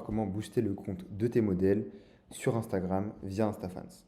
comment booster le compte de tes modèles sur Instagram via InstaFans.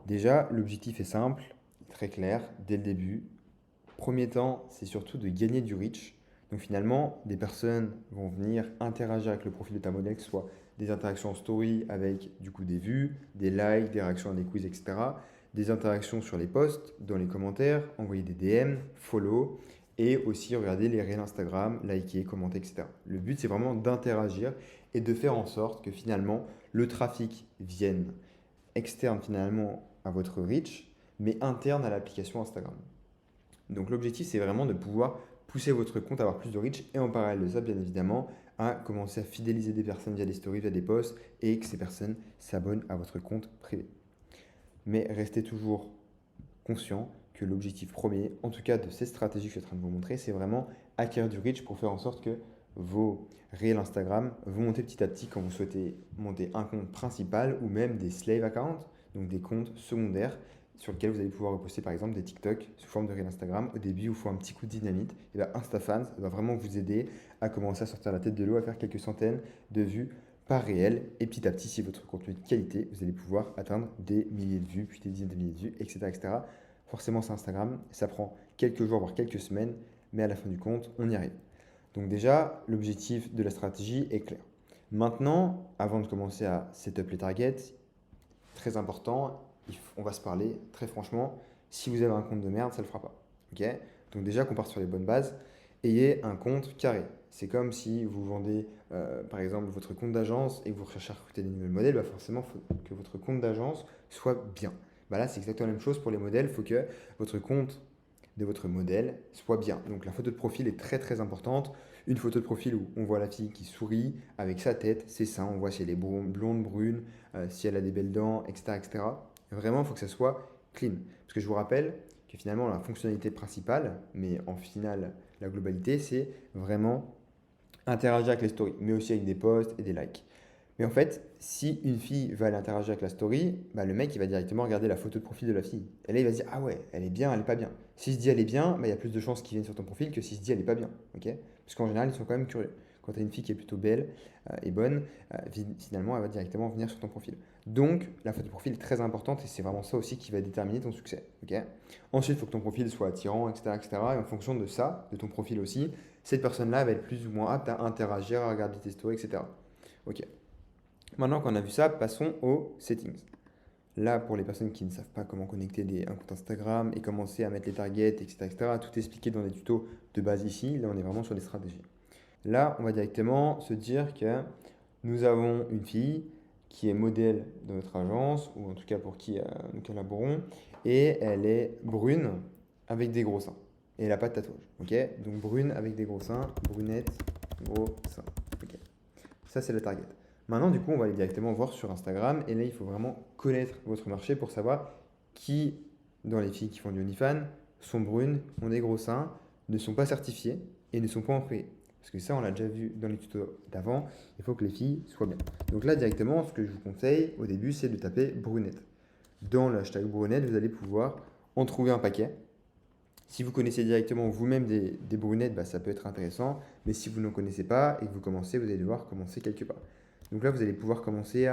Déjà, l'objectif est simple, très clair, dès le début. Premier temps, c'est surtout de gagner du reach. Donc finalement, des personnes vont venir interagir avec le profil de ta modèle, que ce soit des interactions en story avec du coup des vues, des likes, des réactions à des quiz, etc. Des interactions sur les posts, dans les commentaires, envoyer des DM, follow, et aussi regarder les réels Instagram, liker, commenter, etc. Le but, c'est vraiment d'interagir et de faire en sorte que finalement, le trafic vienne externe finalement à votre reach, mais interne à l'application Instagram. Donc l'objectif, c'est vraiment de pouvoir pousser votre compte à avoir plus de reach et en parallèle de ça, bien évidemment, à commencer à fidéliser des personnes via des stories, via des posts et que ces personnes s'abonnent à votre compte privé. Mais restez toujours conscient que l'objectif premier, en tout cas de cette stratégie que je suis en train de vous montrer, c'est vraiment acquérir du reach pour faire en sorte que vos réels Instagram vont monter petit à petit quand vous souhaitez monter un compte principal ou même des slave accounts, donc des comptes secondaires sur lesquels vous allez pouvoir reposter par exemple des TikTok sous forme de réels Instagram. Au début, il vous faut un petit coup de dynamite. Et bien InstaFans va vraiment vous aider à commencer à sortir la tête de l'eau, à faire quelques centaines de vues par réel. Et petit à petit, si votre contenu est de qualité, vous allez pouvoir atteindre des milliers de vues, puis des dizaines de milliers de vues, etc. etc. Forcément, c'est Instagram, ça prend quelques jours, voire quelques semaines, mais à la fin du compte, on y arrive. Donc déjà, l'objectif de la stratégie est clair. Maintenant, avant de commencer à setup les targets, très important, on va se parler très franchement, si vous avez un compte de merde, ça ne le fera pas. Ok. Donc déjà qu'on parte sur les bonnes bases, ayez un compte carré. C'est comme si vous vendez par exemple votre compte d'agence et que vous recherchez à recruter des nouveaux modèles, bah forcément il faut que votre compte d'agence soit bien. Bah là c'est exactement la même chose pour les modèles, il faut que votre compte de votre modèle soit bien. Donc la photo de profil est très très importante. Une photo de profil où on voit la fille qui sourit avec sa tête, c'est ça, on voit si elle est blonde, brune, si elle a des belles dents, etc. etc. Vraiment, il faut que ça soit clean. Parce que je vous rappelle que finalement la fonctionnalité principale, mais en finale la globalité, c'est vraiment interagir avec les stories, mais aussi avec des posts et des likes. Mais en fait, si une fille va aller interagir avec la story, bah, le mec il va directement regarder la photo de profil de la fille. Et là il va se dire ah ouais, elle est bien, elle est pas bien. S'il se dit elle est bien, bah, il y a plus de chances qu'il vienne sur ton profil que s'il se dit elle est pas bien. Ok. Parce qu'en général ils sont quand même curieux. Quand tu as une fille qui est plutôt belle et bonne, finalement elle va directement venir sur ton profil. Donc la photo de profil est très importante et c'est vraiment ça aussi qui va déterminer ton succès. Ok. Ensuite il faut que ton profil soit attirant, etc., etc. Et en fonction de ça, de ton profil aussi, cette personne-là va être plus ou moins apte à interagir, à regarder tes stories, etc. Ok. Maintenant qu'on a vu ça, passons aux settings. Là, pour les personnes qui ne savent pas comment connecter un compte Instagram et commencer à mettre les targets, etc., etc., tout expliqué dans des tutos de base ici. Là, on est vraiment sur des stratégies. Là, on va directement se dire que nous avons une fille qui est modèle de notre agence, ou en tout cas pour qui nous collaborons, et elle est brune avec des gros seins. Et elle n'a pas de tatouage. Ok. Donc brune avec des gros seins, brunette, gros seins. Ok. Ça, c'est la target. Maintenant, du coup, on va aller directement voir sur Instagram. Et là, il faut vraiment connaître votre marché pour savoir qui, dans les filles qui font du OnlyFans, sont brunes, ont des gros seins, ne sont pas certifiées et ne sont pas employées. Parce que ça, on l'a déjà vu dans les tutos d'avant. Il faut que les filles soient bien. Donc là, directement, ce que je vous conseille au début, c'est de taper brunette. Dans le hashtag brunette, vous allez pouvoir en trouver un paquet. Si vous connaissez directement vous-même des brunettes, bah, ça peut être intéressant. Mais si vous n'en connaissez pas et que vous commencez, vous allez devoir commencer quelque part. Donc là, vous allez pouvoir commencer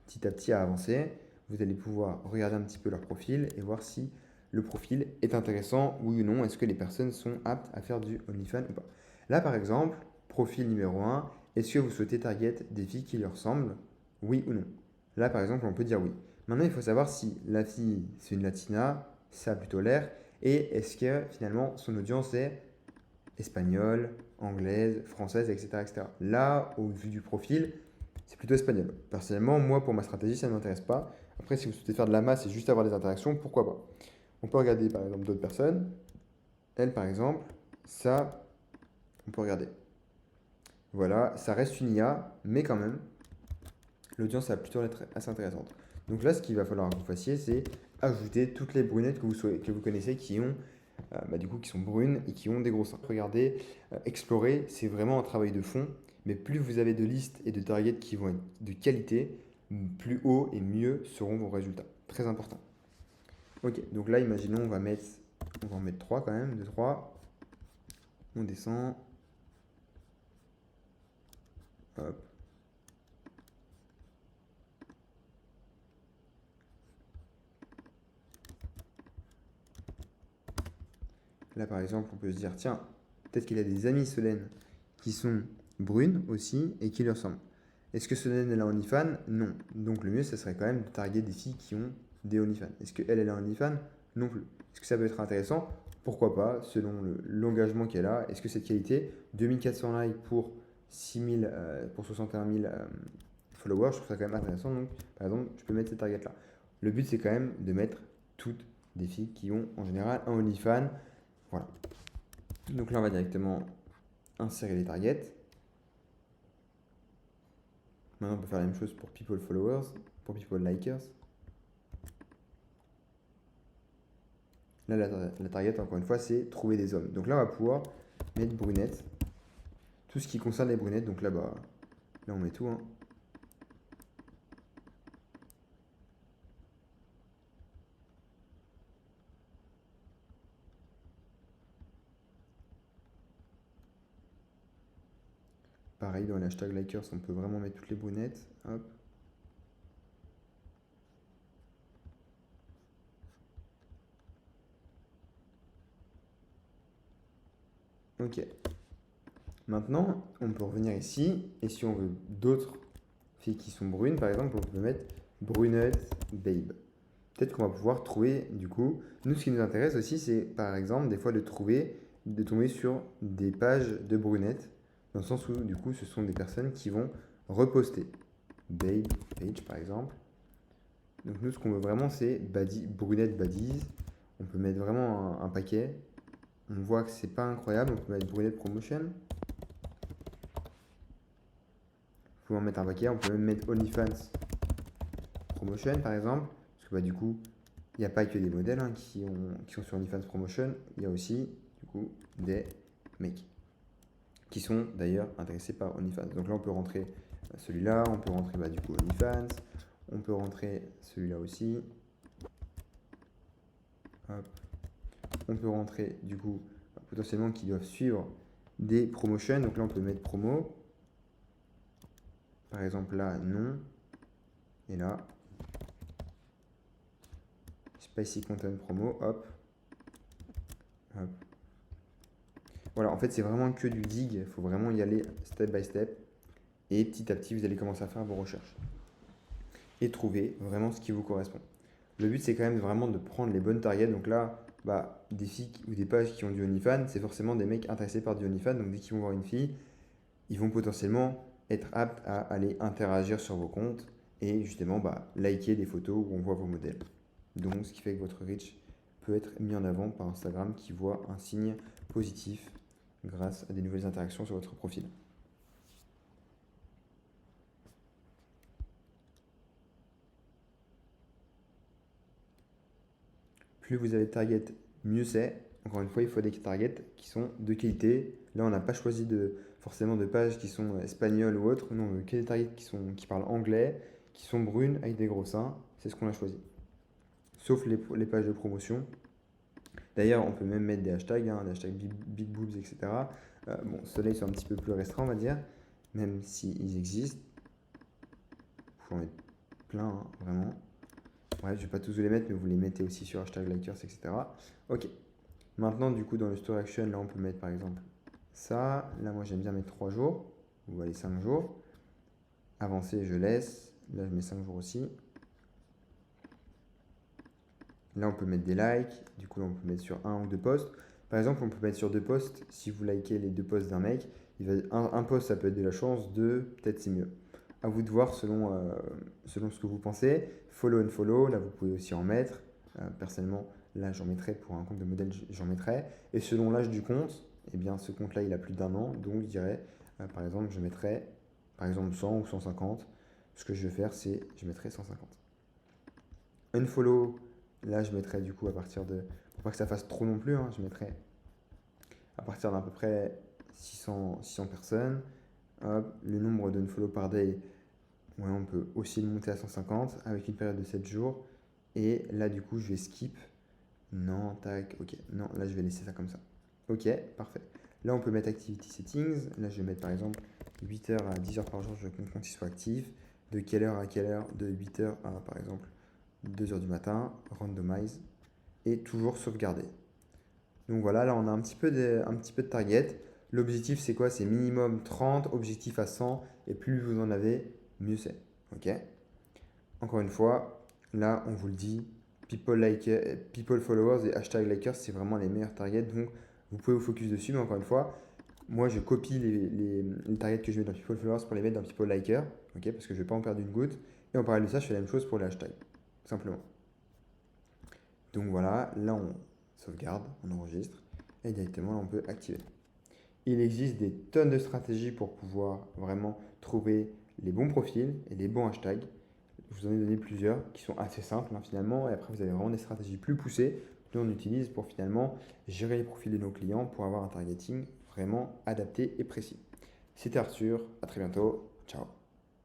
petit à petit à avancer. Vous allez pouvoir regarder un petit peu leur profil et voir si le profil est intéressant, oui ou non. Est-ce que les personnes sont aptes à faire du OnlyFans ou pas. Là, par exemple, profil numéro 1, est-ce que vous souhaitez target des filles qui lui ressemblent, oui ou non. Là, par exemple, on peut dire oui. Maintenant, il faut savoir si la fille, c'est une latina, ça a plutôt l'air, et est-ce que finalement son audience est espagnole, anglaise, française, etc., etc. Là, au vu du profil, c'est plutôt espagnol. Personnellement, moi, pour ma stratégie, ça ne m'intéresse pas. Après, si vous souhaitez faire de la masse et juste avoir des interactions, pourquoi pas. On peut regarder par exemple d'autres personnes. Elle, par exemple, ça, on peut regarder. Voilà, ça reste une IA, mais quand même, l'audience va plutôt être assez intéressante. Donc là, ce qu'il va falloir que vous fassiez, c'est ajouter toutes les brunettes que vous connaissez qui ont du coup, qui sont brunes et qui ont des gros seins. Regardez, explorer, c'est vraiment un travail de fond, mais plus vous avez de listes et de targets qui vont être de qualité, plus haut et mieux seront vos résultats. Très important. Ok, donc là, imaginons, on va en mettre 3 quand même, 2, 3. On descend. Hop. là par exemple, on peut se dire, tiens, peut-être qu'il a des amies Solène qui sont brunes aussi et qui lui ressemblent. Est-ce que Solène elle a un OnlyFans? Non. Donc le mieux, ça serait quand même de target des filles qui ont des OnlyFans. Est-ce qu'elle, elle a un OnlyFans? Non plus. Est-ce que ça peut être intéressant? Pourquoi pas, selon l'engagement qu'elle a. Est-ce que cette qualité, 2400 likes pour 6000, pour 61 000 followers, je trouve ça quand même intéressant. Donc, par exemple, je peux mettre cette target-là. Le but, c'est quand même de mettre toutes des filles qui ont en général un OnlyFans. Voilà. Donc là, on va directement insérer les targets. Maintenant, on peut faire la même chose pour people followers, pour people likers. Là, la target, encore une fois, c'est trouver des hommes. Donc là, on va pouvoir mettre brunettes. Tout ce qui concerne les brunettes. Donc là, bah, là, on met tout. Hein. Pareil, dans l'hashtag likers, on peut vraiment mettre toutes les brunettes. Hop. Ok. Maintenant, on peut revenir ici. Et si on veut d'autres filles qui sont brunes, par exemple, on peut mettre brunette babe. Peut-être qu'on va pouvoir trouver, du coup, nous, ce qui nous intéresse aussi, c'est par exemple, des fois, de tomber sur des pages de brunettes, dans le sens où, du coup, ce sont des personnes qui vont reposter. Babe page, par exemple. Donc, nous, ce qu'on veut vraiment, c'est brunette baddies. On peut mettre vraiment un paquet. On voit que c'est pas incroyable. On peut mettre brunette promotion. On peut en mettre un paquet. On peut même mettre OnlyFans promotion, par exemple. Parce que, bah, du coup, il n'y a pas que des modèles hein, qui sont sur OnlyFans Promotion, il y a aussi du coup des mecs qui sont d'ailleurs intéressés par OnlyFans. Donc là on peut rentrer celui-là, on peut rentrer bah, du coup OnlyFans, on peut rentrer celui-là aussi. Hop. On peut rentrer du coup potentiellement qui doivent suivre des promotions. Donc là on peut mettre promo. Par exemple là non. Et là Spicy Content Promo, hop. Hop. Voilà, en fait, c'est vraiment que du dig. Il faut vraiment y aller step by step. Et petit à petit, vous allez commencer à faire vos recherches. Et trouver vraiment ce qui vous correspond. Le but, c'est quand même vraiment de prendre les bonnes targets. Donc là, bah, des filles ou des pages qui ont du OnlyFans, c'est forcément des mecs intéressés par du OnlyFans. Donc dès qu'ils vont voir une fille, ils vont potentiellement être aptes à aller interagir sur vos comptes et justement bah, liker des photos où on voit vos modèles. Donc ce qui fait que votre reach peut être mis en avant par Instagram qui voit un signe positif grâce à des nouvelles interactions sur votre profil. Plus vous avez de target, mieux c'est. Encore une fois, il faut des targets qui sont de qualité. Là, on n'a pas choisi forcément de pages qui sont espagnoles ou autres. Non, on veut que des targets qui parlent anglais, qui sont brunes avec des gros seins. C'est ce qu'on a choisi. Sauf les pages de promotion. D'ailleurs, on peut même mettre des hashtags, des hashtags big boobs, etc. Bon, ceux-là, ils sont un petit peu plus restreints, on va dire, même s'ils existent. Il faut en mettre plein, hein, vraiment. Bref, je ne vais pas tous vous les mettre, mais vous les mettez aussi sur hashtag likers, etc. Ok. Maintenant, du coup, dans le store action, là, on peut mettre par exemple ça. Là, moi, j'aime bien mettre 3 jours. Ou allez, 5 jours. Avancer, je laisse. Là, je mets 5 jours aussi. Là, on peut mettre des likes. Du coup, là, on peut mettre sur un ou deux posts. Par exemple, on peut mettre sur deux posts. Si vous likez les deux posts d'un mec, un post, ça peut être de la chance. Deux, peut-être c'est mieux. À vous de voir selon ce que vous pensez. Follow and follow, là, vous pouvez aussi en mettre. Personnellement, là, j'en mettrai pour un compte de modèle, j'en mettrai. Et selon l'âge du compte, eh bien, ce compte-là, il a plus d'1 an. Donc, je dirais, par exemple, je mettrai, par exemple, 100 ou 150. Ce que je vais faire, c'est, je mettrai 150. Unfollow, là, je mettrai du coup à partir de, pour pas que ça fasse trop non plus, hein, je mettrai à partir d'à peu près 600 personnes. Hop, le nombre d'unfollow par day, ouais, on peut aussi le monter à 150 avec une période de 7 jours. Et là, du coup, je vais skip. Non, tac, ok. Non, là, je vais laisser ça comme ça. Ok, parfait. Là, on peut mettre Activity Settings. Là, je vais mettre par exemple 8 heures à 10 heures par jour, je veux que mon compte soit actif. De quelle heure à quelle heure? De 8 heures à, par exemple, 2 heures du matin. Randomize. Et toujours sauvegarder. Donc voilà, là on a un petit peu de target. L'objectif c'est quoi? C'est minimum 30, objectif à 100, et plus vous en avez, mieux c'est. Ok? Encore une fois, là on vous le dit, people followers et hashtag likers, c'est vraiment les meilleurs targets. Donc vous pouvez vous focus dessus, mais encore une fois, moi je copie les targets que je mets dans people followers pour les mettre dans people likers, ok? Parce que je ne vais pas en perdre une goutte. Et en parallèle de ça, je fais la même chose pour les hashtags, tout simplement. Donc voilà, là on sauvegarde, on enregistre, et directement là, on peut activer. Il existe des tonnes de stratégies pour pouvoir vraiment trouver les bons profils et les bons hashtags. Je vous en ai donné plusieurs qui sont assez simples hein, finalement. Et après, vous avez vraiment des stratégies plus poussées que l'on utilise pour finalement gérer les profils de nos clients pour avoir un targeting vraiment adapté et précis. C'était Arthur, à très bientôt. Ciao.